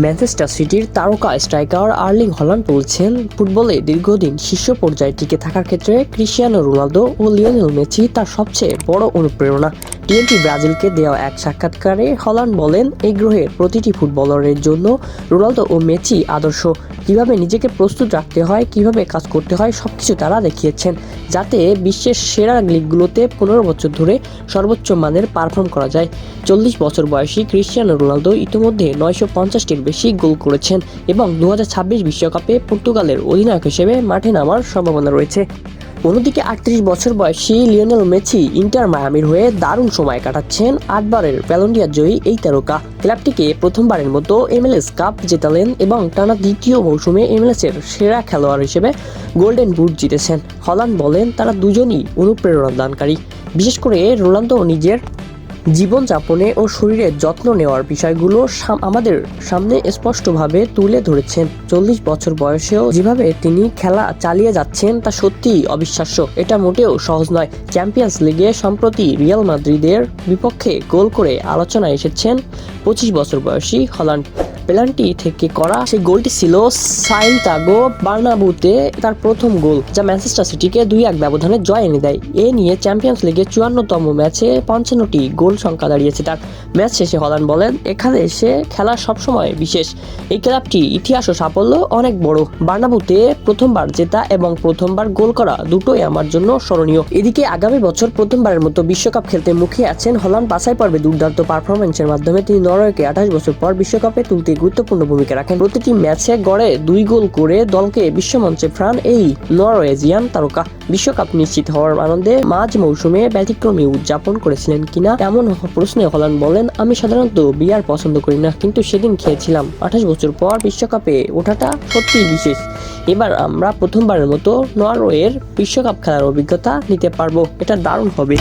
Manchester সিটির তারকা striker Erling Haaland বলছেন, ফুটবলে দীর্ঘদিন শীর্ষ পর্যায়ে টিকে থাকার ক্ষেত্রে ক্রিস্টিয়ানো রোনালদো ও লিওনেল মেসি তার সবচেয়ে বড় অনুপ্রেরণা। টিএনটি ব্রাজিলকে দেওয়া এক সাক্ষাৎকারে হল্যান্ড বলেন, এই গ্রহের প্রতিটি ফুটবলারের জন্য রোনালদো ও মেসি আদর্শ। কীভাবে নিজেকে প্রস্তুত রাখতে হয়, কিভাবে কাজ করতে হয়, সবকিছু তারা দেখিয়েছেন, যাতে বিশ্বের সেরা লিগগুলোতে 15 বছর ধরে সর্বোচ্চ মানের পারফর্ম করা যায়। 40 বছর বয়সী ক্রিস্টিয়ানো রোনালদো ইতিমধ্যে 950টির বেশি গোল করেছেন এবং 2026 বিশ্বকাপে পর্তুগালের অধিনায়ক হিসেবে মাঠে নামার সম্ভাবনা রয়েছে। অন্যদিকে 38 বছর বয়সী লিওনেল মেসি ইন্টার মায়ামির হয়ে দারুণ সময় কাটাচ্ছেন। 8বারের ব্যালন ডি'অর জয়ী এই তারকা ক্লাবটিকে প্রথমবারের মতো MLS কাপ জেতালেন এবং টানা দ্বিতীয় মৌসুমে MLS-এর সেরা খেলোয়াড় হিসেবে গোল্ডেন বুট জিতেছেন। হল্যান্ড বলেন, তারা দুজনই অনুপ্রেরণা দানকারী। বিশেষ করে রোনালদো নিজের জীবনযাপনে ও শরীরের যত্ন নেওয়ার বিষয়গুলো আমাদের সামনে স্পষ্টভাবে তুলে ধরেছেন। 40 বছর বয়সেও যেভাবে তিনি খেলা চালিয়ে যাচ্ছেন তা সত্যিই অবিশ্বাস্য। এটা মোটেও সহজ নয়। চ্যাম্পিয়ন্স লিগে সম্প্রতি রিয়াল মাদ্রিদের বিপক্ষে গোল করে আলোচনায় এসেছেন 25 বছর বয়সী হল্যান্ড। পেনাল্টি থেকে করা সেই গোলটি ছিল সান্তিয়াগো বার্নাব্যুতে তার প্রথম গোল, যা ম্যানচেস্টার সিটিকে 2-1 ব্যবধানে জয় এনে দেয়। এ নিয়ে চ্যাম্পিয়ন্স লিগের 54তম ম্যাচে 55টি গোল সংখ্যা দাঁড়িয়েছে তার। ম্যাচ শেষে হল্যান্ড বলেন, এখানে এসে খেলা সবসময় বিশেষ। এই ক্লাবটি ইতিহাস ও সাফল্য অনেক বড়। বার্নাব্যুতে প্রথমবার জেতা এবং প্রথমবার গোল করা দুটোই আমার জন্য স্মরণীয়। এদিকে আগামী বছর প্রথমবারের মতো বিশ্বকাপ খেলতে মুখিয়ে আছেন হল্যান্ড। বাছাই পর্বে দুর্দান্ত পারফরম্যান্সের মাধ্যমে তিনি নরওয়েকে 28 বছর পর বিশ্বকাপে তুলতে গুরুত্বপূর্ণ ভূমিকা রাখেন। প্রতিটি ম্যাচে গড়ে 2 গোল করে দলকে বিশ্বমঞ্চে ফেরান এই নরওয়েজিয়ান তারকা। বিশ্বকাপ নিশ্চিত হওয়ার আনন্দে মাঝ মৌসুমে ব্যতিক্রমী উদযাপন করেছিলেন কিনা এমন প্রশ্নে হল্যান্ড বলেন, আমি সাধারণত বিয়ার পছন্দ করি না, কিন্তু সেদিন খেয়েছিলাম। 28 বছর পর বিশ্বকাপে ওঠাটা সত্যিই বিশেষ। এবার আমরা প্রথমবারের মতো নরওয়ের বিশ্বকাপ খেলার অভিজ্ঞতা নিতে পারবো। এটা দারুণ হবে।